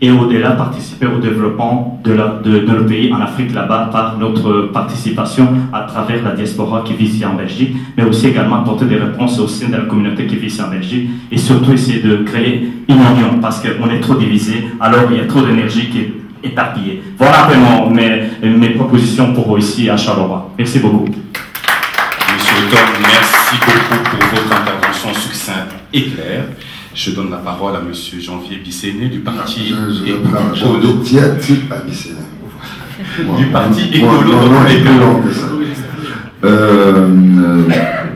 et au-delà participer au développement de nos pays en Afrique là-bas par notre participation à travers la diaspora qui vit ici en Belgique, mais aussi également apporter des réponses au sein de la communauté qui vit ici en Belgique et surtout essayer de créer une union parce qu'on est trop divisé, alors il y a trop d'énergie qui est éparpillée. Voilà un peu mes propositions pour vous ici à Charleroi. Merci beaucoup. Monsieur Tom, merci beaucoup pour votre intervention succincte et claire. Je donne la parole à Monsieur Janvier Bisséné du parti Écolo. Du parti Écolo.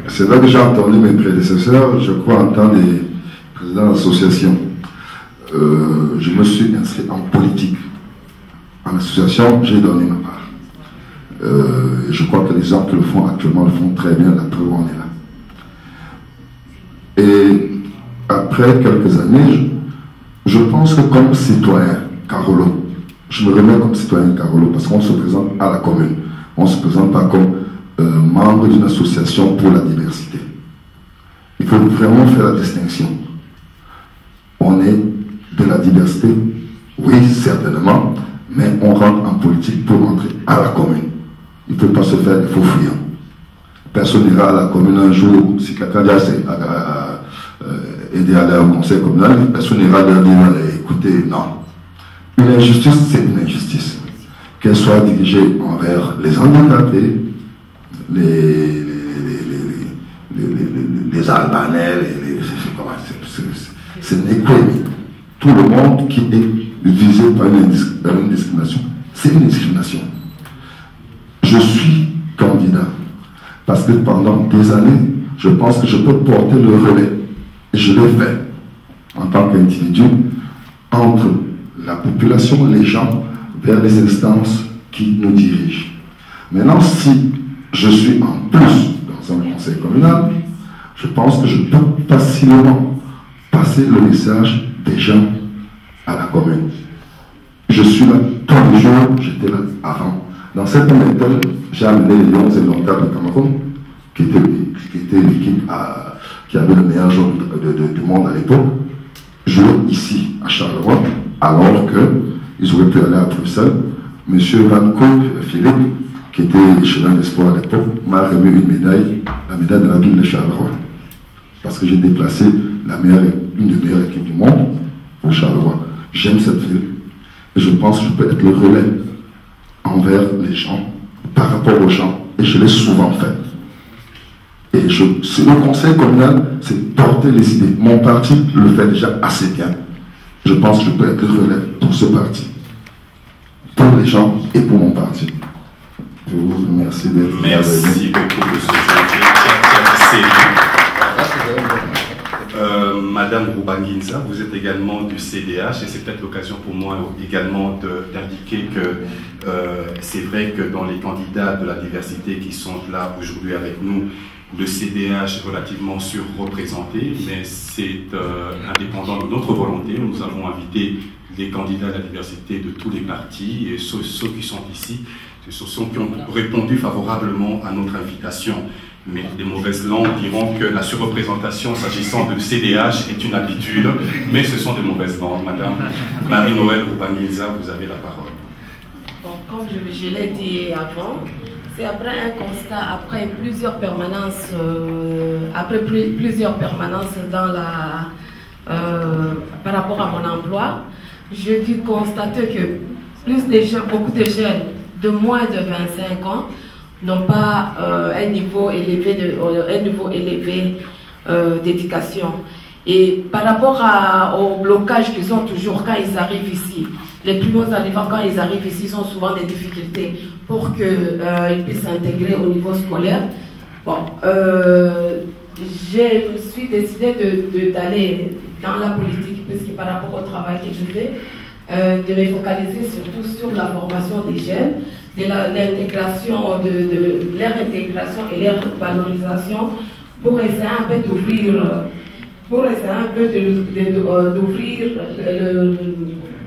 C'est vrai que j'ai entendu mes prédécesseurs, je crois entendre des présidents d'associations. Je me suis inscrit en politique. En association, j'ai donné ma part. Je crois que les gens qui le font actuellement le font très bien, la preuve on est là. Et après quelques années, je pense que comme citoyen Carolo, je me remets comme citoyen Carolo parce qu'on se présente à la commune. On ne se présente pas comme membre d'une association pour la diversité. Il faut vraiment faire la distinction. On est de la diversité, oui, certainement, mais on rentre en politique pour entrer à la commune. Il ne faut pas se faire des faux fuyants. Personne n'ira à la commune un jour, si quelqu'un dit aider à aller au conseil communal, personne n'ira leur dire écoutez, non. Une injustice, c'est une injustice. Qu'elle soit dirigée envers les handicapés, les Albanais, c'est une économie. Tout le monde qui est visé par une discrimination, c'est une discrimination. Je suis candidat parce que pendant des années, je pense que je peux porter le relais. Et je l'ai fait en tant qu'individu entre la population, les gens, vers les instances qui nous dirigent. Maintenant, si je suis en plus dans un conseil communal, je pense que je peux facilement passer le message des gens à la commune. Je suis là tous les jours, j'étais là avant. Dans cette méthode, j'ai amené les Lions indomptables de Cameroun, qui était l'équipe qui avait le meilleur joueur du monde à l'époque, jouer ici à Charleroi, alors qu'ils auraient pu aller à Bruxelles. Monsieur Van Koop Philippe, qui était échelon d'espoir à l'époque, m'a remis une médaille, la médaille de la ville de Charleroi. Parce que j'ai déplacé une des meilleures équipes du monde pour Charleroi. J'aime cette ville et je pense que je peux être le relais envers les gens, par rapport aux gens, et je l'ai souvent fait. Et le conseil communal, c'est porter les idées. Mon parti le fait déjà assez bien. Je pense que je peux être le relais pour ce parti, pour les gens et pour mon parti. Je vous remercie d'être là. Merci beaucoup, M. Janvier. Madame Roubanguinza, vous êtes également du CDH et c'est peut-être l'occasion pour moi également d'indiquer que c'est vrai que dans les candidats de la diversité qui sont là aujourd'hui avec nous, le CDH est relativement surreprésenté, mais c'est indépendant de notre volonté. Nous avons invité les candidats à la diversité de tous les partis et ceux qui sont ici, ce sont ceux qui ont répondu favorablement à notre invitation. Mais les mauvaises langues diront que la surreprésentation s'agissant de CDH est une habitude, mais ce sont des mauvaises langues. Madame Marie-Noël Roubanguinza, vous avez la parole. Bon, comme je l'ai dit avant, c'est après un constat, après plusieurs permanences, par rapport à mon emploi, je dû constater que beaucoup de jeunes de moins de 25 ans n'ont pas un niveau élevé d'éducation. Et par rapport au blocage qu'ils ont toujours quand ils arrivent ici, les primo arrivants quand ils arrivent ici, ils ont souvent des difficultés pour qu'ils puissent s'intégrer au niveau scolaire. Bon, je me suis décidé d'aller dans la politique, puisque par rapport au travail que je fais, de me focaliser surtout sur la formation des jeunes, de l'intégration, de leur intégration et leur valorisation, pour essayer un peu d'ouvrir,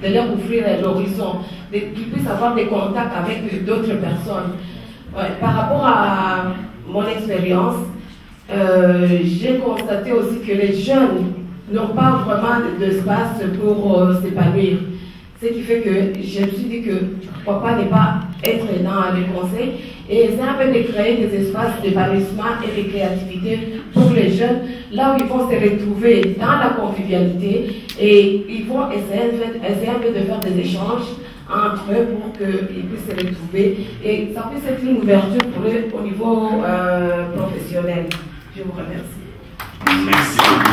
de leur ouvrir l'horizon, qu'ils puissent avoir des contacts avec d'autres personnes. Ouais, par rapport à mon expérience, j'ai constaté aussi que les jeunes n'ont pas vraiment d'espace pour s'épanouir. Ce qui fait que je me suis dit que pourquoi pas ne pas être dans le conseil et essayer un peu de créer des espaces d'épanouissement et de créativité pour les jeunes, là où ils vont se retrouver dans la convivialité et ils vont essayer un peu de faire des échanges entre eux pour qu'ils puissent se retrouver et ça puisse être une ouverture pour eux au niveau professionnel. Je vous remercie. Merci beaucoup.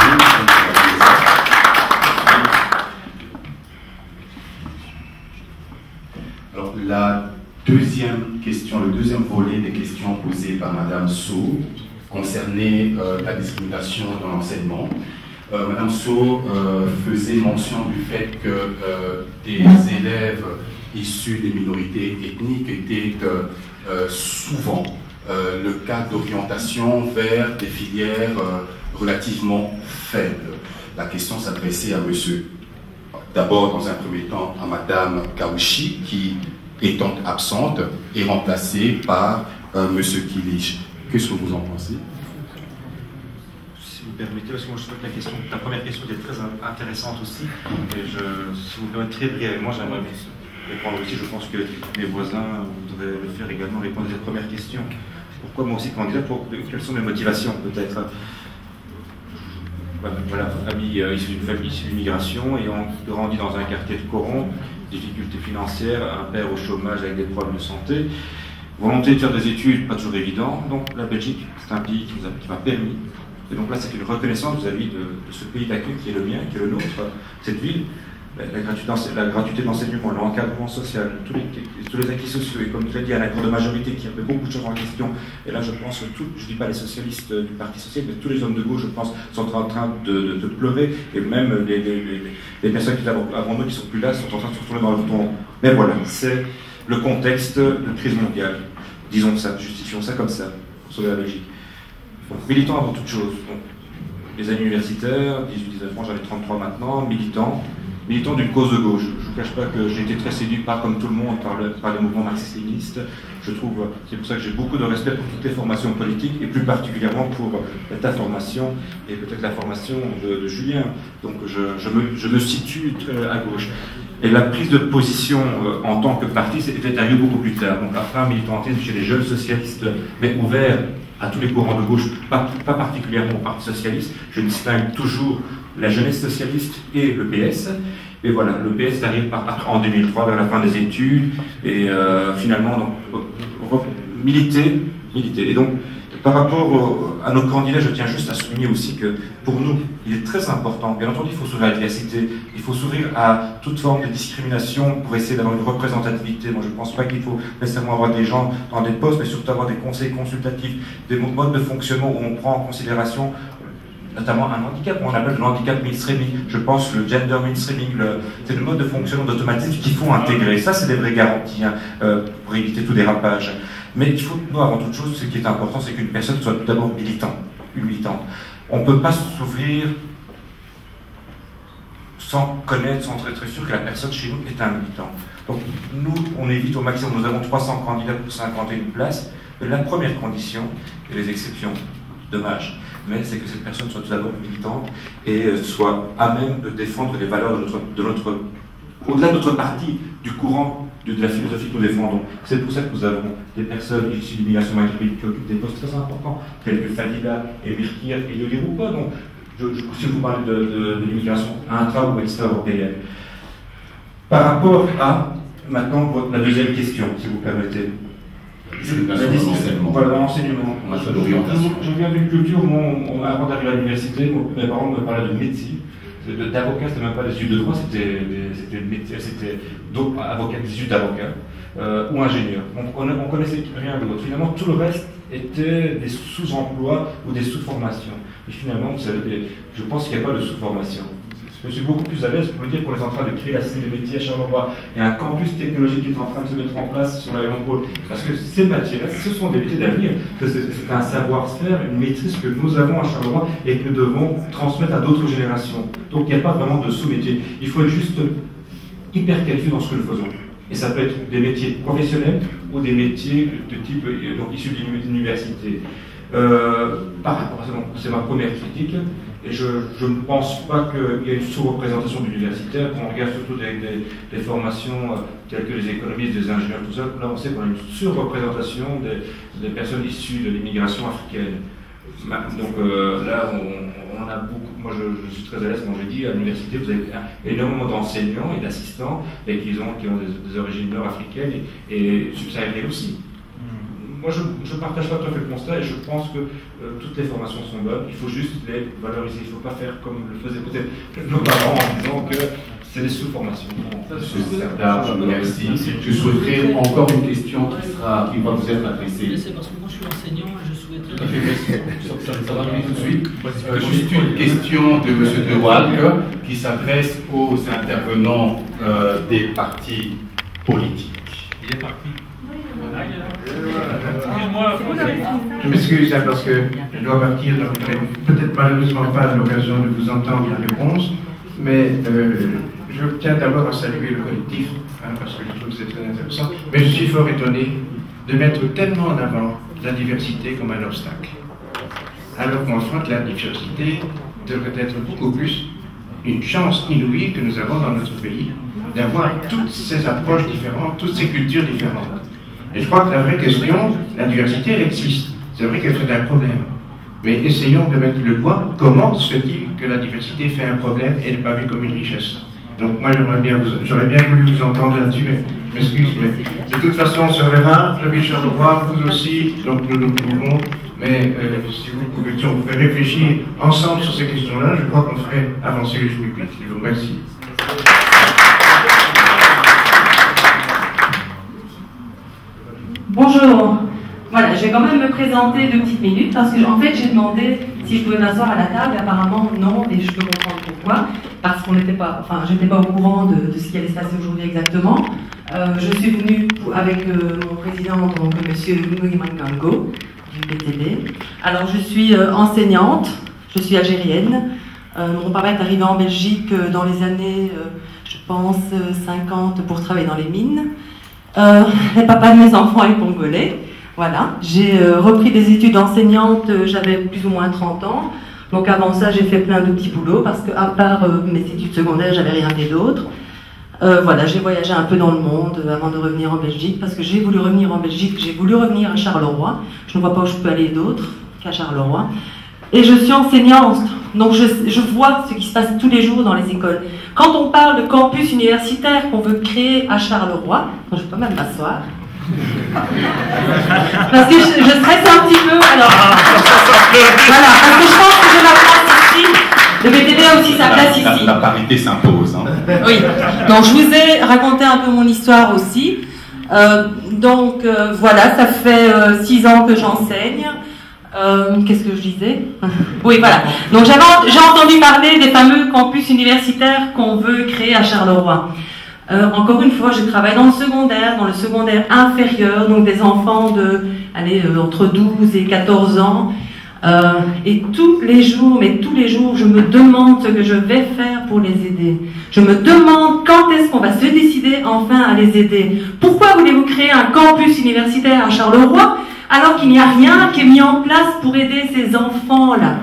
Alors, la deuxième question, le deuxième volet des questions posées par Madame So concernait la discrimination dans l'enseignement. Madame So faisait mention du fait que des élèves issus des minorités ethniques étaient souvent le cas d'orientation vers des filières relativement faibles. La question s'adressait à monsieur, d'abord dans un premier temps à Madame Kaouchi, qui, étant absente, est remplacée par monsieur Kilich. Qu'est-ce que vous en pensez? Si vous permettez, parce que moi je trouve que la première question était très intéressante aussi, et si vous me permettez très brièvement, j'aimerais répondre aussi. Je pense que mes voisins voudraient le faire également, répondre à cette première question. Pourquoi moi aussi candidat? Quelles sont mes motivations peut-être? Voilà, famille issue d'une famille issue d'immigration, ayant grandi dans un quartier de Coron, difficultés financières, un père au chômage avec des problèmes de santé, volonté de faire des études pas toujours évident. Donc la Belgique, c'est un pays qui m'a permis. Et donc là, c'est une reconnaissance vis-à-vis de ce pays d'accueil qui est le mien, qui est le nôtre, cette ville. La gratuité de l'enseignement, l'encadrement social, tous les acquis sociaux, et comme tu l'as dit, un accord de majorité qui a fait beaucoup de choses en question. Et là, je pense que je ne dis pas les socialistes du Parti social, mais tous les hommes de gauche, je pense, sont en train de pleurer, et même les personnes qui étaient avant nous, qui ne sont plus là, sont en train de se retourner dans le bouton. Mais voilà, c'est le contexte de crise mondiale. Disons ça, justifions ça comme ça, pour sauver la Belgique. Donc, militant avant toute chose. Donc, les années universitaires, 18-19 ans, j'en ai 33 maintenant, militant d'une cause de gauche. Je ne vous cache pas que j'ai été très séduit par, comme tout le monde, par les mouvements marxistes-léninistes. Je trouve, c'est pour ça que j'ai beaucoup de respect pour toutes les formations politiques, et plus particulièrement pour ta formation, et peut-être la formation de Julien. Donc je me situe à gauche. Et la prise de position en tant que parti, c'était arrivé beaucoup plus tard. Donc après un militantisme chez les jeunes socialistes, mais ouvert à tous les courants de gauche, pas particulièrement au Parti socialiste. Je distingue toujours la jeunesse socialiste et le PS. Et voilà, le PS arrive en 2003, vers la fin des études, et finalement, donc, militer. Et donc, par rapport à nos candidats, je tiens juste à souligner aussi que pour nous, il est très important, bien entendu, il faut s'ouvrir à la diversité, il faut s'ouvrir à toute forme de discrimination pour essayer d'avoir une représentativité. Moi, je ne pense pas qu'il faut nécessairement avoir des gens dans des postes, mais surtout avoir des conseils consultatifs, des modes de fonctionnement où on prend en considération notamment un handicap, on appelle le handicap mainstreaming. Je pense que le gender mainstreaming, c'est le mode de fonctionnement d'automatisme qu'il faut intégrer. Ça, c'est des vraies garanties pour éviter tout dérapage. Mais il faut, nous, avant toute chose, ce qui est important, c'est qu'une personne soit tout d'abord militante. On ne peut pas s'ouvrir sans connaître, sans être très sûr que la personne chez nous est un militant. Donc, nous, on évite au maximum, nous avons 300 candidats pour 51 places. La première condition, et les exceptions, dommage, mais c'est que cette personne soit tout d'abord militante et soit à même de défendre les valeurs de notre au-delà de notre parti, du courant de la philosophie que nous défendons. C'est pour ça que nous avons des personnes issues de l'immigration maghrébine qui occupent des postes très importants, tels que Fadila et Mirkir et Yoli Roupa. Donc, si vous parlez de l'immigration intra- ou extra-européenne. Par rapport à, maintenant, la deuxième question, si vous permettez. Voilà, l'enseignement. Je viens d'une culture où, avant d'arriver à l'université, mes parents me parlaient de médecine. D'avocat, c'était même pas des études de droit, c'était avocat, des études d'avocat ou ingénieur. On connaissait rien d'autre. Finalement, tout le reste était des sous-emplois ou des sous-formations. Et finalement, vous savez, je pense qu'il n'y a pas de sous-formation. Je suis beaucoup plus à l'aise pour me dire qu'on est en train de créer la cité des métiers à Charleroi. Il y a un campus technologique qui est en train de se mettre en place sur la Pôle. Parce que ces matières-là, ce sont des métiers d'avenir. C'est un savoir-faire, une maîtrise que nous avons à Charleroi et que nous devons transmettre à d'autres générations. Donc il n'y a pas vraiment de sous-métier. Il faut être juste hyper qualifié dans ce que nous faisons. Et ça peut être des métiers professionnels ou des métiers de type issus d'une université. Par rapport à ça, c'est ma première critique. Et je ne pense pas qu'il y ait une sous-représentation d'universitaires. Quand on regarde surtout des formations telles que les économistes, les ingénieurs, tout ça, là on sait qu'on a une surreprésentation des personnes issues de l'immigration africaine. Donc là, on a beaucoup. Moi, je suis très à l'aise quand je dis à l'université, vous avez énormément d'enseignants et d'assistants et qui ont des origines nord-africaines et subsahariennes aussi. Moi, je ne partage pas tout à fait le constat et je pense que toutes les formations sont bonnes. Il faut juste les valoriser. Il ne faut pas faire comme le faisaient peut-être nos parents en disant que c'est des sous-formations. Monsieur Serdar, merci. Je souhaiterais encore une question qui va vous être adressée. C'est parce que moi je suis enseignant et je souhaiterais. Ça va venir tout de suite. Juste une question de M. De Walke qui s'adresse aux intervenants des partis politiques. Il est parti. Je m'excuse parce que je dois partir, donc je n'ai peut-être malheureusement pas l'occasion de vous entendre la réponse, mais je tiens d'abord à saluer le collectif, parce que je trouve que c'est très intéressant, mais je suis fort étonné de mettre tellement en avant la diversité comme un obstacle. Alors qu'en France, la diversité devrait être beaucoup plus une chance inouïe que nous avons dans notre pays, d'avoir toutes ces approches différentes, toutes ces cultures différentes. Et je crois que la vraie question, la diversité, elle existe. C'est vrai qu'elle fait un problème. Mais essayons de mettre le doigt, comment se fait-il que la diversité fait un problème et n'est pas vue comme une richesse? Donc moi j'aurais bien voulu vous entendre là-dessus, mais je m'excuse, mais de toute façon on se verra, je vais Charleroi, vous aussi, donc nous nous trouvons, mais si on pouvait réfléchir ensemble sur ces questions-là, je crois qu'on ferait avancer les choses plus vite. Je vous remercie. Bonjour, voilà, je vais quand même me présenter 2 petites minutes parce que en fait j'ai demandé si je pouvais m'asseoir à la table, apparemment non, et je peux comprendre pourquoi, parce qu'on n'était pas, enfin j'étais pas au courant de ce qui allait se passer aujourd'hui exactement. Je suis venue avec mon président, donc monsieur Louis Mangango du BTB. Alors je suis enseignante, je suis algérienne. Mon papa est arrivé en Belgique dans les années, je pense, 50 pour travailler dans les mines. Les papas de mes enfants est congolais. Voilà, j'ai repris des études enseignantes, j'avais plus ou moins 30 ans. Donc avant ça, j'ai fait plein de petits boulots parce qu'à part mes études secondaires, j'avais rien fait d'autre. Voilà, j'ai voyagé un peu dans le monde avant de revenir en Belgique parce que j'ai voulu revenir en Belgique, j'ai voulu revenir à Charleroi. Je ne vois pas où je peux aller d'autre qu'à Charleroi. Et je suis enseignante, donc je vois ce qui se passe tous les jours dans les écoles. Quand on parle de campus universitaire qu'on veut créer à Charleroi, je vais quand même m'asseoir. Parce que je stresse un petit peu, alors. Voilà, parce que je pense que j'ai ma place ici. Le BTB a aussi sa place ici. La parité s'impose. Hein. Oui, donc je vous ai raconté un peu mon histoire aussi. Voilà, ça fait 6 ans que j'enseigne. Qu'est-ce que je disais? Oui, voilà. Donc j'ai entendu parler des fameux campus universitaires qu'on veut créer à Charleroi. Encore une fois, je travaille dans le secondaire inférieur, donc des enfants de, entre 12 et 14 ans. Et tous les jours, je me demande ce que je vais faire pour les aider. Je me demande quand est-ce qu'on va se décider enfin à les aider. Pourquoi voulez-vous créer un campus universitaire à Charleroi alors qu'il n'y a rien qui est mis en place pour aider ces enfants-là?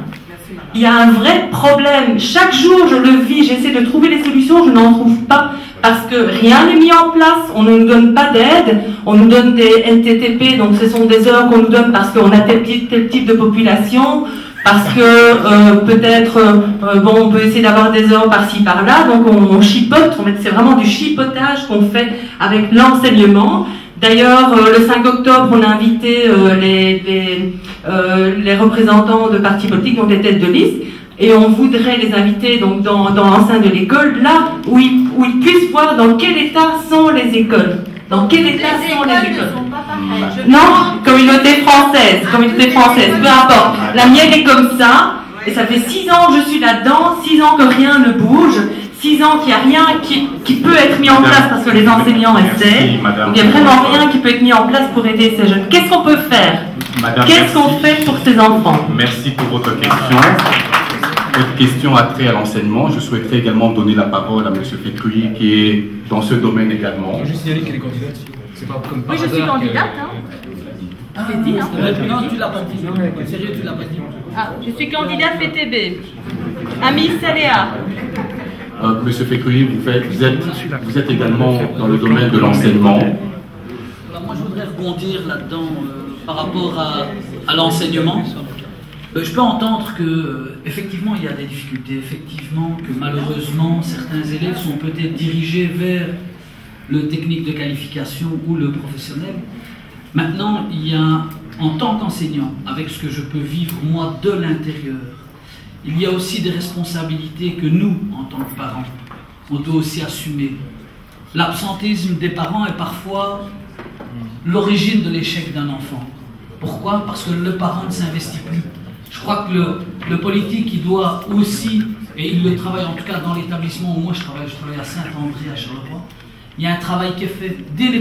Il y a un vrai problème. Chaque jour, je le vis, j'essaie de trouver des solutions, je n'en trouve pas. Parce que rien n'est mis en place, on ne nous donne pas d'aide, on nous donne des NTTP, donc ce sont des heures qu'on nous donne parce qu'on a tel type de population, parce que peut-être, on peut essayer d'avoir des heures par-ci, par-là, donc on chipote, c'est vraiment du chipotage qu'on fait avec l'enseignement. D'ailleurs, le 5 octobre, on a invité les représentants de partis politiques, donc les têtes de liste, et on voudrait les inviter donc dans l'enceinte de l'école, là où ils puissent voir dans quel état sont les écoles. Dans quel état sont les écoles. Non, communauté française, peu importe. La mienne est comme ça, et ça fait 6 ans que je suis là-dedans, 6 ans que rien ne bouge, 6 ans qu'il n'y a rien qui peut être mis en place parce que les enseignants essaient. Il n'y a vraiment rien qui peut être mis en place pour aider ces jeunes. Qu'est-ce qu'on peut faire? Qu'est-ce qu'on fait pour ces enfants? Merci pour votre question. Votre question a trait à l'enseignement. Je souhaiterais également donner la parole à M. Fétouille qui est dans ce domaine également. Je signaler qu'elle est candidate. C'est pas comme oui, je suis candidate. C'est dit, hein? Non, tu l'as pas dit. Sérieux, tu l'as pas dit. Ah, je suis candidate PTB. Ami Saléa. Monsieur Fécouy, vous êtes également dans le domaine de l'enseignement. Moi, je voudrais rebondir là-dedans par rapport à l'enseignement. Je peux entendre que effectivement il y a des difficultés, effectivement que malheureusement certains élèves sont peut-être dirigés vers le technique de qualification ou le professionnel. Maintenant, il y a, en tant qu'enseignant, avec ce que je peux vivre moi de l'intérieur, il y a aussi des responsabilités que nous, en tant que parents, on doit aussi assumer. L'absentéisme des parents est parfois l'origine de l'échec d'un enfant. Pourquoi? Parce que le parent ne s'investit plus. Je crois que le politique, il doit aussi, et il le travaille en tout cas dans l'établissement où moi je travaille à Saint-André, à Charleroi, il y a un travail qui est fait dès les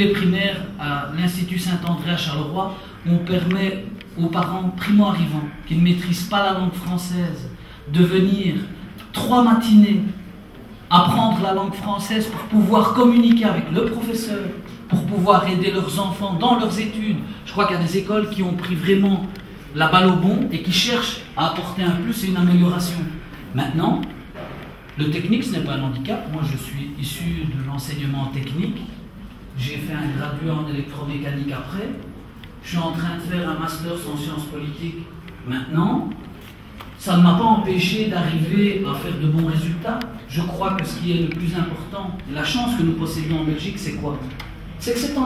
primaires à l'Institut Saint-André à Charleroi, où on permet aux parents primo-arrivants qui ne maîtrisent pas la langue française de venir 3 matinées apprendre la langue française pour pouvoir communiquer avec le professeur, pour pouvoir aider leurs enfants dans leurs études. Je crois qu'il y a des écoles qui ont pris vraiment la balle au bond et qui cherchent à apporter un plus et une amélioration. Maintenant, le technique, ce n'est pas un handicap. Moi, je suis issu de l'enseignement technique. J'ai fait un graduat en électromécanique après. Je suis en train de faire un master en sciences politiques maintenant. Ça ne m'a pas empêché d'arriver à faire de bons résultats. Je crois que ce qui est le plus important, la chance que nous possédons en Belgique, c'est quoi? C'est que cet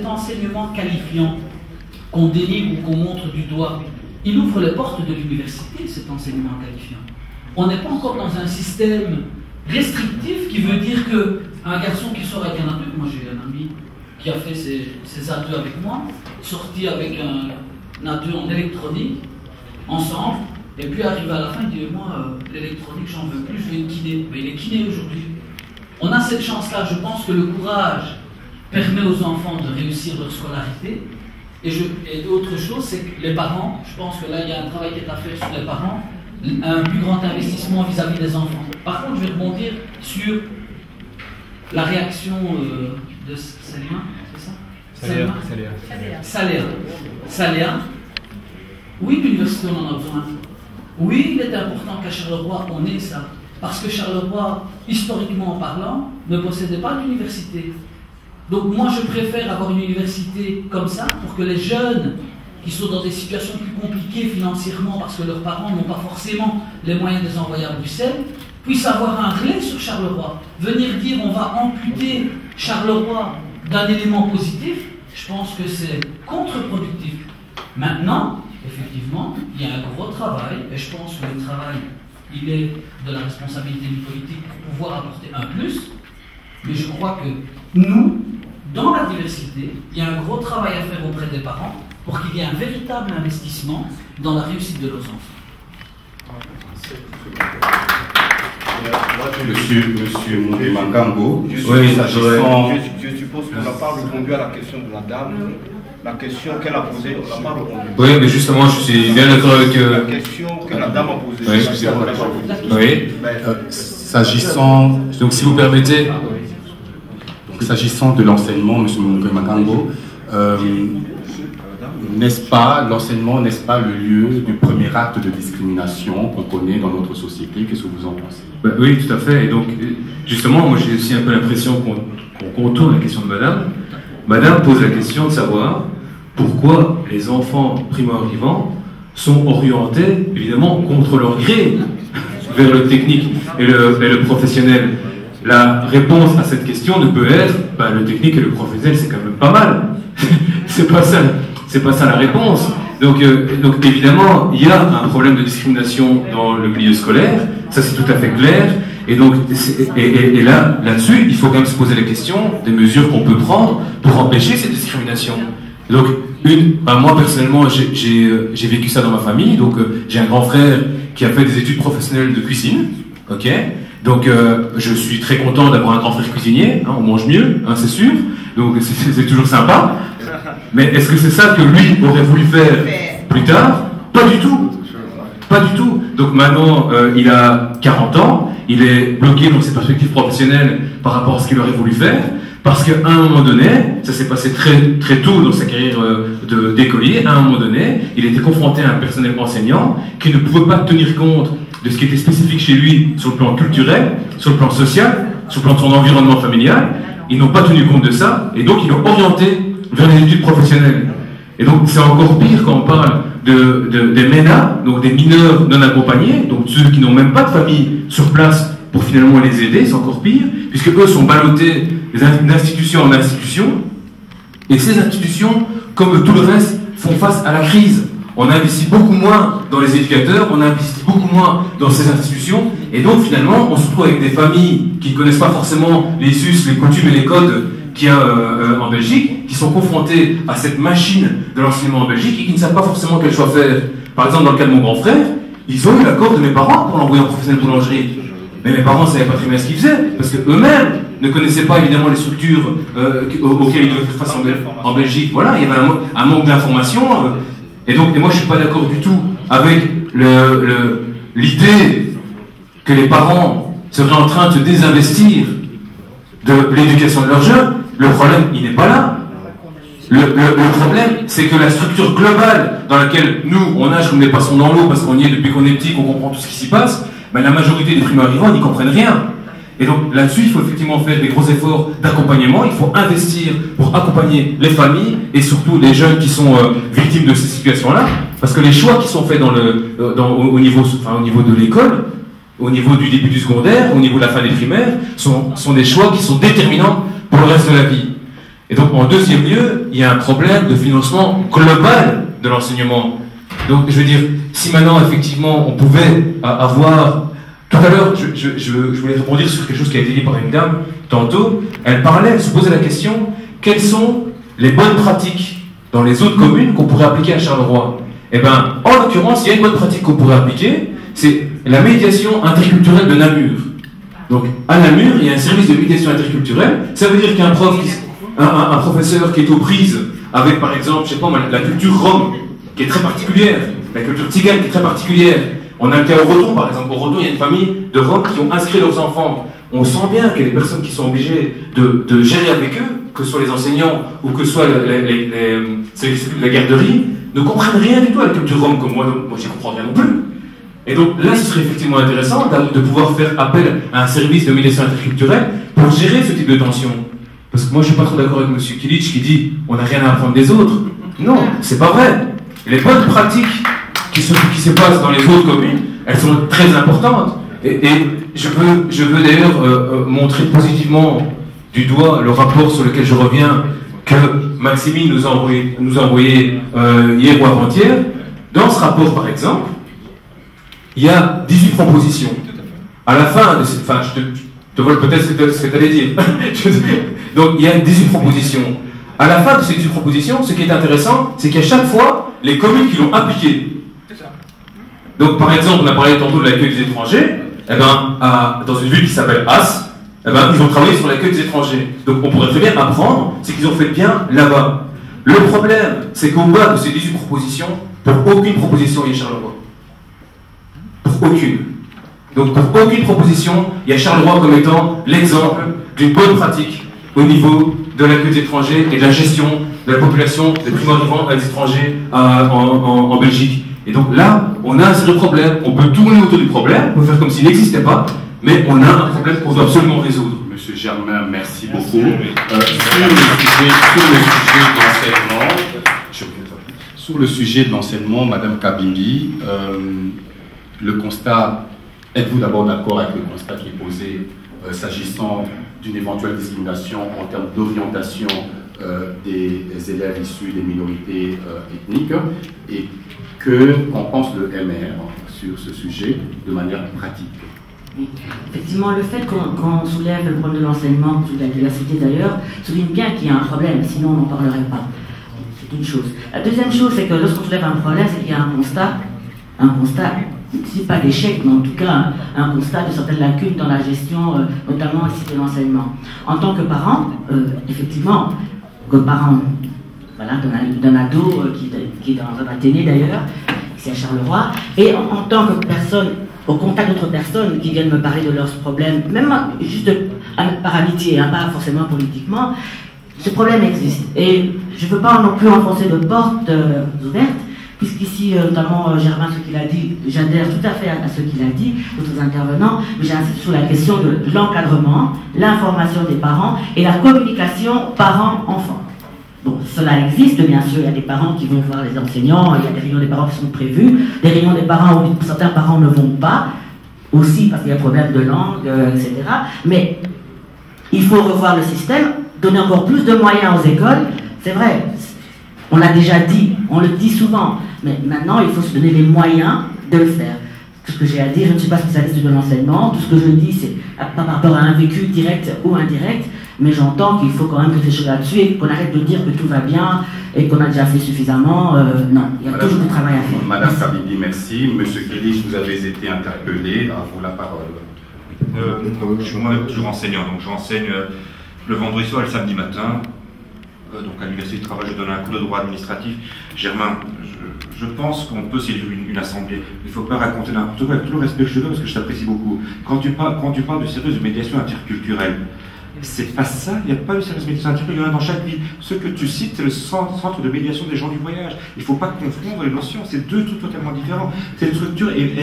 enseignement qualifiant qu'on délivre ou qu'on montre du doigt, il ouvre les portes de l'université, cet enseignement qualifiant. On n'est pas encore dans un système restrictif qui veut dire qu'un garçon qui sort avec un adulte, moi j'ai un ami qui a fait ses adieux avec moi, sorti avec un adieu en électronique, ensemble, et puis arrivé à la fin, il dit moi l'électronique j'en veux plus, je vais être kiné. Mais il est kiné aujourd'hui. On a cette chance-là, je pense que le courage permet aux enfants de réussir leur scolarité. Et autre chose, c'est que les parents, je pense que là il y a un travail qui est à faire sur les parents, un plus grand investissement vis-à-vis des enfants. Par contre, je vais rebondir sur la réaction de Saléa, c'est ça? Saléa. Oui, l'université, on en a besoin. Oui, il est important qu'à Charleroi, on ait ça. Parce que Charleroi, historiquement parlant, ne possédait pas d'université. Donc moi, je préfère avoir une université comme ça pour que les jeunes qui sont dans des situations plus compliquées financièrement parce que leurs parents n'ont pas forcément les moyens de les envoyer à Bruxelles, puissent avoir un relais sur Charleroi. Venir dire on va amputer Charleroi d'un élément positif, je pense que c'est contre-productif. Maintenant, effectivement, il y a un gros travail, et je pense que le travail, il est de la responsabilité du politique pour pouvoir apporter un plus, mais je crois que nous, dans la diversité, il y a un gros travail à faire auprès des parents pour qu'il y ait un véritable investissement dans la réussite de leurs enfants. Monsieur Moundé Mangambo, je suppose qu'on n'a pas répondu à la question de la dame. La question qu'elle a posée, on n'a pas répondu. Oui, mais justement, je suis bien d'accord avec... La question que la dame a posée. Oui, excusez-moi. Oui. S'agissant... Donc, si vous permettez... S'agissant de l'enseignement, M. Moundé Mangambo, n'est-ce pas, l'enseignement, n'est-ce pas le lieu du premier acte de discrimination qu'on connaît dans notre société? Qu'est-ce que vous en pensez? Oui, tout à fait. Et donc, justement, moi j'ai aussi un peu l'impression qu'on contourne la question de Madame. Madame pose la question de savoir pourquoi les enfants primo-arrivants sont orientés, évidemment, contre leur gré vers le technique et le professionnel. La réponse à cette question ne peut être le technique et le professionnel, c'est quand même pas mal. C'est pas ça la réponse. Donc évidemment, il y a un problème de discrimination dans le milieu scolaire, ça c'est tout à fait clair. Et donc, et là-dessus, il faut quand même se poser la question des mesures qu'on peut prendre pour empêcher cette discrimination. Donc, moi personnellement, j'ai vécu ça dans ma famille. Donc, j'ai un grand frère qui a fait des études professionnelles de cuisine. Ok. Donc, je suis très content d'avoir un grand frère cuisinier. Hein, on mange mieux, hein, c'est sûr. Donc, c'est toujours sympa. Mais est-ce que c'est ça que lui aurait voulu faire plus tard? Pas du tout. Pas du tout. Donc maintenant, il a 40 ans, il est bloqué dans ses perspectives professionnelles par rapport à ce qu'il aurait voulu faire, Parce qu'à un moment donné, ça s'est passé très tôt dans sa carrière d'écolier, à un moment donné, il était confronté à un personnel enseignant qui ne pouvait pas tenir compte de ce qui était spécifique chez lui sur le plan culturel, sur le plan social, sur le plan de son environnement familial. Ils n'ont pas tenu compte de ça, et donc ils l'ont orienté vers les études professionnelles. Et donc c'est encore pire quand on parle des MENA, donc des mineurs non accompagnés, donc ceux qui n'ont même pas de famille sur place pour finalement les aider, c'est encore pire, puisque eux sont ballottés d'institution en institution, et ces institutions, comme tout le reste, font face à la crise. On investit beaucoup moins dans les éducateurs, on investit beaucoup moins dans ces institutions, et donc finalement on se retrouve avec des familles qui ne connaissent pas forcément les us, les coutumes et les codes qu'il y a en Belgique, qui sont confrontés à cette machine de l'enseignement en Belgique et qui ne savent pas forcément quel choix faire. Par exemple, dans le cas de mon grand frère, ils ont eu l'accord de mes parents pour l'envoyer en professionnel boulangerie. Mais mes parents ne savaient pas très bien ce qu'ils faisaient, parce qu'eux-mêmes ne connaissaient pas évidemment les structures auxquelles ils devaient faire face en Belgique. Voilà, il y avait un manque d'information. Et moi je ne suis pas d'accord du tout avec l'idée que les parents seraient en train de se désinvestir de l'éducation de leurs jeunes. Le problème, il n'est pas là. Le problème, c'est que la structure globale dans laquelle nous, on nage comme des poissons dans l'eau, parce qu'on y est depuis qu'on est petit, qu'on comprend tout ce qui s'y passe, ben, la majorité des primo-arrivants n'y comprennent rien. Et donc là-dessus, il faut effectivement faire des gros efforts d'accompagnement, il faut investir pour accompagner les familles et surtout les jeunes qui sont victimes de ces situations-là, parce que les choix qui sont faits au niveau de l'école, au niveau du début du secondaire, au niveau de la fin des primaires, sont des choix qui sont déterminants pour le reste de la vie. Et donc en deuxième lieu, il y a un problème de financement global de l'enseignement. Donc je veux dire, si maintenant effectivement on pouvait avoir... Tout à l'heure, je voulais rebondir sur quelque chose qui a été dit par une dame tantôt. Elle se posait la question, quelles sont les bonnes pratiques dans les autres communes qu'on pourrait appliquer à Charleroi? Eh bien, en l'occurrence, il y a une bonne pratique qu'on pourrait appliquer, c'est la médiation interculturelle de Namur. Donc, à Namur, il y a un service de médiation interculturelle. Ça veut dire qu'il y a un professeur qui est aux prises avec, par exemple, je sais pas, la culture rome, qui est très particulière, la culture tzigane, qui est très particulière. On a le cas au Redon, par exemple. Au Redon, il y a une famille de Roms qui ont inscrit leurs enfants. On sent bien que les personnes qui sont obligées de gérer avec eux, que ce soit les enseignants ou que ce soit la garderie, ne comprennent rien du tout à la culture Rome comme moi. Donc, moi, j'y comprends rien non plus. Et donc là, ce serait effectivement intéressant de pouvoir faire appel à un service de médiation interculturelle pour gérer ce type de tension. Parce que moi, je ne suis pas trop d'accord avec M. Kilic qui dit on n'a rien à apprendre des autres. Non, c'est pas vrai. Les bonnes pratiques qui se passent dans les autres communes, elles sont très importantes. Et je veux d'ailleurs montrer positivement du doigt le rapport sur lequel je reviens que Maxime nous a envoyé hier ou avant-hier. Dans ce rapport, par exemple, il y a 18 propositions. À la fin de cette... Enfin, je te vole peut-être ce que tu allais dire. Donc, il y a 18 propositions. À la fin de ces 18 propositions, ce qui est intéressant, c'est qu'à chaque fois, les communes qui l'ont appliqué. Donc, par exemple, on a parlé tantôt de l'accueil des étrangers. Eh ben, dans une ville qui s'appelle As, eh ben, ils ont travaillé sur l'accueil des étrangers. Donc, on pourrait très bien apprendre ce qu'ils ont fait bien là-bas. Le problème, c'est qu'au bas de ces 18 propositions, pour aucune proposition, il y a Charleroi. Pour aucune. Donc, pour aucune proposition, il y a Charleroi comme étant l'exemple d'une bonne pratique au niveau de l'accueil des étrangers et de la gestion de la population des primo-arrivants à l'étranger en Belgique. Et donc là, on a un sérieux problème. On peut tourner autour du problème, on peut faire comme s'il n'existait pas, mais on a un problème qu'on doit absolument résoudre. Monsieur Germain, merci beaucoup. Sur le sujet de l'enseignement, Madame Kabimbi, le constat, êtes-vous d'abord d'accord avec le constat qui est posé s'agissant d'une éventuelle discrimination en termes d'orientation des élèves issus des minorités ethniques, et qu'en pense le MR sur ce sujet de manière pratique? Effectivement, le fait qu'on soulève le problème de l'enseignement, de la diversité d'ailleurs, souligne bien qu'il y a un problème, sinon on n'en parlerait pas. C'est une chose. La deuxième chose, c'est que lorsqu'on soulève un problème, c'est qu'il y a un constat, c'est pas d'échec, mais en tout cas un constat de certaines lacunes dans la gestion, notamment ici de l'enseignement. En tant que parent, effectivement, comme parent, voilà, d'un ado qui est dans un Athénée d'ailleurs, ici à Charleroi, et en tant que personne au contact d'autres personnes qui viennent me parler de leurs problèmes, même juste par amitié, hein, pas forcément politiquement, ce problème existe. Et je ne veux pas non plus enfoncer de portes ouvertes, puisqu'ici, notamment Germain, ce qu'il a dit, j'adhère tout à fait à ce qu'il a dit, d'autres intervenants, mais j'insiste sur la question de l'encadrement, l'information des parents et la communication parents-enfants. Bon, cela existe, bien sûr, il y a des parents qui vont voir les enseignants, il y a des réunions des parents qui sont prévues, des réunions des parents où certains parents ne vont pas, aussi parce qu'il y a un problème de langue, etc. Mais il faut revoir le système, donner encore plus de moyens aux écoles, c'est vrai, on l'a déjà dit, on le dit souvent, mais maintenant il faut se donner les moyens de le faire. Tout ce que j'ai à dire, je ne suis pas spécialiste de l'enseignement, tout ce que je dis c'est pas par rapport à un vécu direct ou indirect, mais j'entends qu'il faut quand même réfléchir là-dessus et qu'on arrête de dire que tout va bien et qu'on a déjà fait suffisamment. Non, il y a toujours du travail à faire. Madame Kabidi, merci. Monsieur Kélich, vous avez été interpellé, à vous la parole. Je suis moi-même toujours enseignant, donc j'enseigne le vendredi soir et le samedi matin. Donc à l'université du travail, je donne un cours de droit administratif. Germain, je pense qu'on peut saisir une assemblée. Il ne faut pas raconter n'importe quoi, avec tout le respect que je te donne, parce que je t'apprécie beaucoup. Quand tu parles du service de médiation interculturelle, c'est pas ça, il n'y a pas de service de médiation interculturelle, il y en a dans chaque ville. Ce que tu cites, c'est le centre de médiation des gens du voyage. Il ne faut pas confondre les notions, c'est deux trucs totalement différents. Cette structure est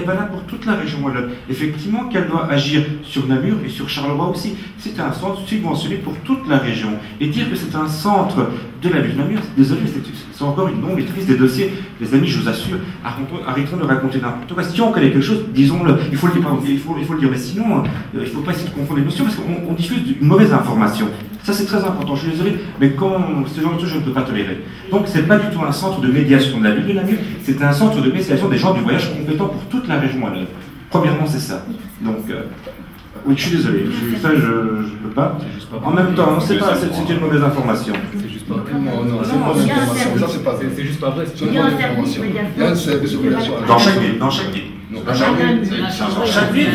valable pour toute la région wallonne. Effectivement, qu'elle doit agir sur Namur et sur Charleroi aussi. C'est un centre subventionné pour toute la région. Et dire que c'est un centre de la ville de Namur, désolé, c'est encore une non-maîtrise des dossiers. Les amis, je vous assure, arrêtons de raconter n'importe quoi. Si on connaît quelque chose, disons-le. Il faut le dire, mais sinon, il ne faut pas essayer de confondre les notions, parce qu'on diffuse une mauvaise information. Ça, c'est très important. Je suis désolé, mais quand ce genre de choses, je ne peux pas tolérer. Donc, ce n'est pas du tout un centre de médiation de la ville de Namur, c'est un centre de médiation des gens du voyage compétent pour toute la région wallonne. Premièrement, c'est ça. Donc, oui, je suis désolé. Ça, je ne peux pas. En même temps, c'est une mauvaise information. C'est juste pas vrai. Non, c'est une mauvaise information. Ça, c'est pas vrai. C'est juste pas vrai. C'est une mauvaise information. Il y a un service de médiation. Dans chaque ville. Dans chaque ville. Dans chaque ville.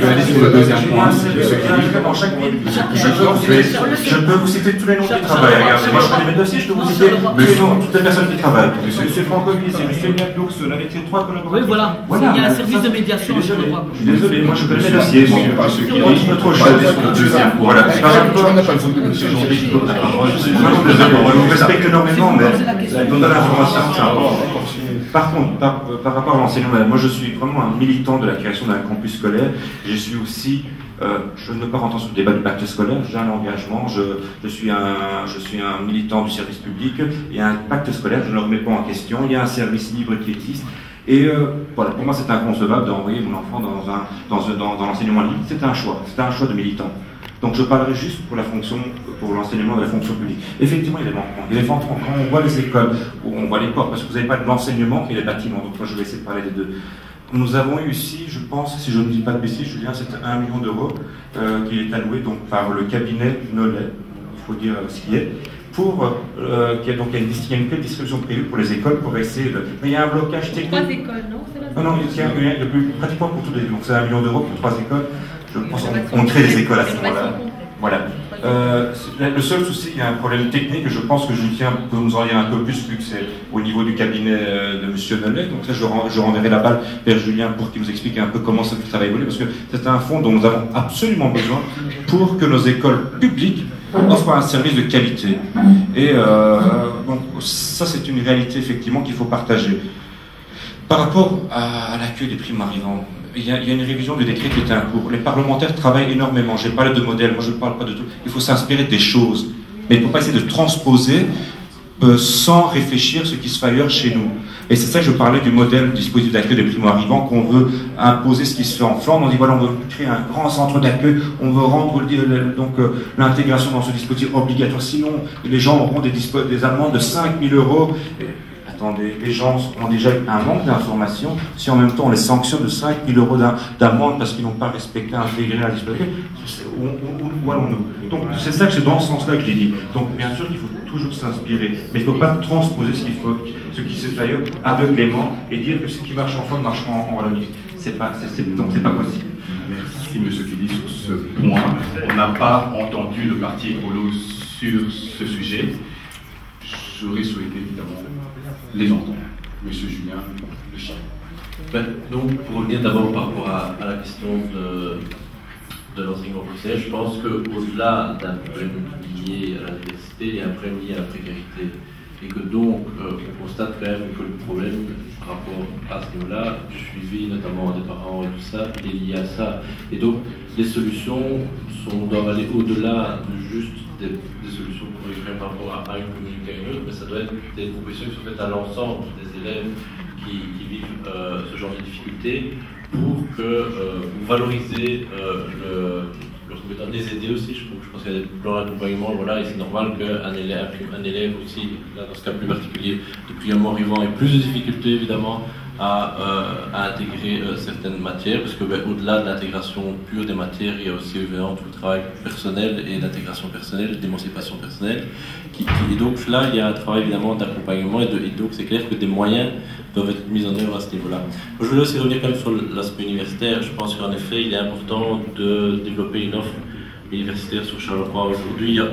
Je peux vous citer tous les noms qui travaillent. Regardez, moi je connais mes dossiers, je peux vous citer toutes les personnes qui travaillent. Monsieur Franco Glissé, monsieur Niadoux, avec ses 3 collaborateurs. Oui, voilà. Il y a un service de médiation. Je suis désolé, moi je connais mes dossiers. Autre chose. Voilà. Je vous respecte énormément, mais donner l'information, c'est important. Par contre, par rapport à l'enseignement, moi je suis vraiment un militant de la création d'un campus scolaire. Je suis aussi, je ne veux pas rentrer sur le débat du pacte scolaire, j'ai un engagement, je suis un militant du service public, il y a un pacte scolaire, je ne le remets pas en question, il y a un service libre qui existe. Et voilà, pour moi c'est inconcevable d'envoyer mon enfant dans l'enseignement libre, c'est un choix de militant. Donc je parlerai juste pour l'enseignement de la fonction publique. Effectivement, il y a des manquements. Il y a des manquements. Quand on voit les écoles, où on voit les portes, parce que vous n'avez pas de l'enseignement et les bâtiments. Donc moi, je vais essayer de parler des deux. Nous avons eu ici, je pense, si je ne dis pas de bêtises, Julien, c'est 1 million d'euros qui est alloué donc, par le cabinet Nollet, il faut dire ce qui est, pour il y a une distribution prévue pour les écoles pour essayer de... Mais il y a un blocage technique. 3 écoles, non? Non, il y a pratiquement pour toutes les écoles. Donc c'est 1 million d'euros pour 3 écoles. Je pense qu'on crée des écoles à ce moment-là. Voilà. Le seul souci, il y a un problème technique, et je pense que Julien peut nous en dire un peu plus, vu que c'est au niveau du cabinet de M. Nollet. Donc là, je renverrai la balle vers Julien pour qu'il nous explique un peu comment ça va évoluer, parce que c'est un fonds dont nous avons absolument besoin pour que nos écoles publiques offrent un service de qualité. Et donc, ça, c'est une réalité, effectivement, qu'il faut partager. Par rapport à l'accueil des primo-arrivants, il y a une révision du décret qui est en cours. Les parlementaires travaillent énormément. J'ai parlé de modèles, moi je ne parle pas de tout. Il faut s'inspirer des choses. Mais il ne faut pas essayer de transposer sans réfléchir ce qui se fait ailleurs chez nous. Et c'est ça que je parlais du modèle du dispositif d'accueil des primo-arrivants, qu'on veut imposer ce qui se fait en Flandre. On dit voilà, on veut créer un grand centre d'accueil, on veut rendre l'intégration dans ce dispositif obligatoire. Sinon, les gens auront des amendes de 5 000 euros. Attendez, les gens ont déjà un manque d'informations. Si en même temps on les sanctionne de 5 000 euros d'amende parce qu'ils n'ont pas respecté, intégré la dispositif, où allons-nous? Donc c'est ça que c'est dans ce sens-là que j'ai dit. Donc bien sûr qu'il faut toujours s'inspirer, mais il ne faut pas transposer ce qui se fait ailleurs aveuglément et dire que ce qui marche en Flandre marchera en Wallonie. Donc c'est pas possible. Merci M. Kelly sur ce point. On n'a pas entendu le parti écolo sur ce sujet. J'aurais souhaité évidemment les entendre. Monsieur Julien Le Chien. Donc, pour revenir d'abord par rapport à la question de l'enseignement professionnel, je pense qu'au-delà d'un problème lié à la diversité, il y a un problème lié à la précarité. Et que donc, on constate quand même que le problème par rapport à ce niveau-là, du suivi notamment des parents et tout ça, il est lié à ça. Et donc, les solutions doivent aller au-delà de juste des solutions qu'on écrit par rapport à une communauté à une autre, mais ça doit être des propositions qui sont faites à l'ensemble des élèves qui vivent ce genre de difficultés pour valoriser les aider aussi. Je pense qu'il y a des plans d'accompagnement, voilà, et c'est normal qu'un élève aussi, là, dans ce cas plus particulier, depuis un mois arrivant, ait plus de difficultés évidemment à intégrer certaines matières, parce que au-delà de l'intégration pure des matières, il y a aussi évidemment tout le travail personnel et d'intégration personnelle, d'émancipation personnelle. Et donc là, il y a un travail évidemment d'accompagnement, et donc c'est clair que des moyens doivent être mis en œuvre à ce niveau-là. Je voulais aussi revenir quand même sur l'aspect universitaire. Je pense qu'en effet, il est important de développer une offre universitaire sur Charleroi. Aujourd'hui, il y a 11%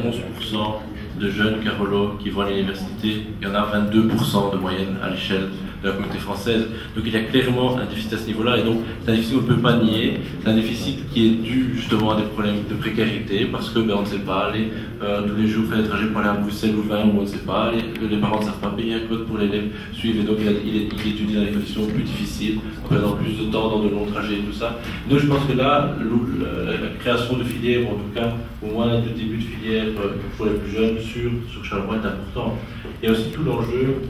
de jeunes carolo qui vont à l'université. Il y en a 22% de moyenne à l'échelle de la communauté française. Donc il y a clairement un déficit à ce niveau-là, et donc c'est un déficit qu'on ne peut pas nier. C'est un déficit qui est dû justement à des problèmes de précarité, parce que on ne sait pas aller tous les jours faire des trajets pour aller à Bruxelles ou Louvain, ou on ne sait pas, les parents ne savent pas payer un code pour l'élève suivre, et donc il étudie dans des conditions plus difficiles, en perdant plus de temps dans de longs trajets et tout ça. Donc je pense que là, la création de filières, ou en tout cas au moins de début de filière pour les plus jeunes sur Charleroi est important. Il y a aussi tout l'enjeu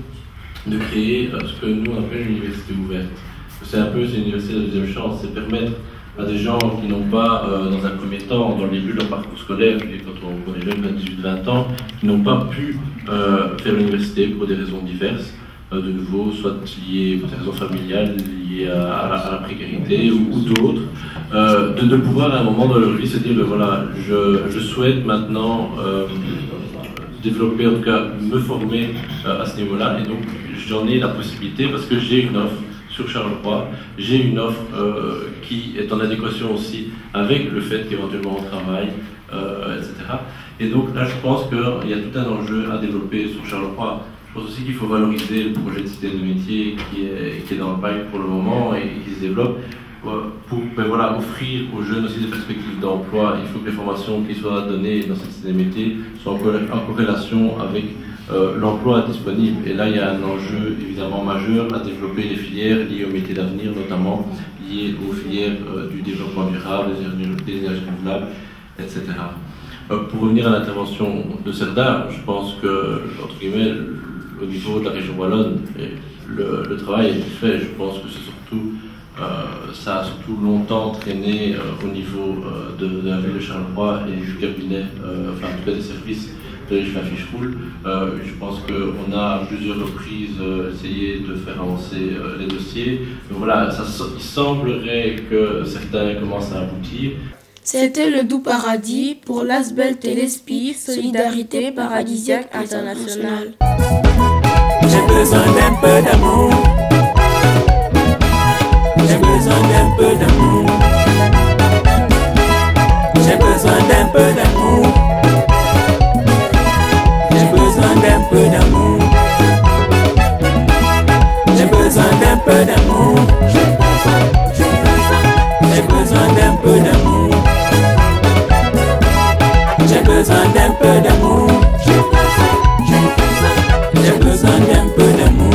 de créer ce que nous on appelle une université ouverte. C'est une université de deuxième chance, c'est permettre à des gens qui n'ont pas, dans un premier temps, dans le début de leur parcours scolaire, et quand on est jeune, 18-20 ans, qui n'ont pas pu faire l'université pour des raisons diverses, de nouveau, soit liées pour des raisons familiales, liées à la précarité ou d'autres, de pouvoir à un moment dans leur vie se dire, voilà, je souhaite maintenant développer, en tout cas me former à ce niveau-là, et donc j'en ai la possibilité parce que j'ai une offre sur Charleroi, j'ai une offre qui est en adéquation aussi avec le fait qu'éventuellement on travaille, etc. Et donc là je pense qu'il y a tout un enjeu à développer sur Charleroi. Je pense aussi qu'il faut valoriser le projet de cité de métier qui est dans le pipe pour le moment et qui se développe. Pour offrir aux jeunes aussi des perspectives d'emploi. Il faut que les formations qui soient données dans cette cité des métiers soient en corrélation avec l'emploi disponible. Et là, il y a un enjeu évidemment majeur à développer les filières liées aux métiers d'avenir, notamment liées aux filières du développement durable, des énergies renouvelables, etc. Pour revenir à l'intervention de Serdar, je pense que, entre guillemets, au niveau de la région wallonne, le travail est fait. Je pense que c'est surtout ça a surtout longtemps traîné au niveau de la ville de Charleroi et du cabinet, enfin en tout cas des services de l'échevin Ficheroule. Je pense qu'on a à plusieurs reprises essayé de faire avancer les dossiers. Donc voilà, il semblerait que certains commencent à aboutir. C'était le Doux Paradis pour l'Asbel Téléspi, Solidarité Paradisiaque Internationale. J'ai besoin d'un peu d'amour. J'ai besoin d'un peu d'amour. J'ai besoin d'un peu d'amour. J'ai besoin d'un peu d'amour. J'ai besoin d'un peu d'amour. J'ai besoin d'un peu d'amour. J'ai besoin d'un peu d'amour. J'ai besoin d'un peu d'amour.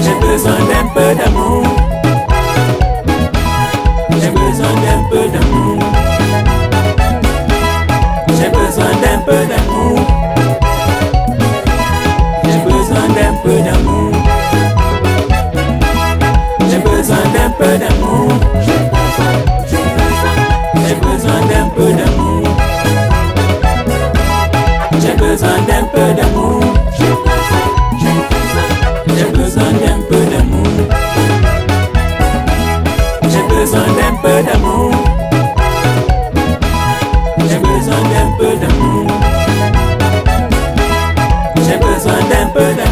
J'ai besoin d'un peu d'amour. J'ai besoin d'un peu d'amour. J'ai besoin d'un peu d'amour. J'ai besoin d'un peu d'amour. J'ai besoin d'un peu d'amour. J'ai besoin d'un peu d'amour. J'ai besoin d'un peu d'amour. J'ai besoin d'un peu d'amour. J'ai besoin d'un peu d'amour. J'ai besoin d'un peu d'amour. J'ai besoin d'un peu d'amour.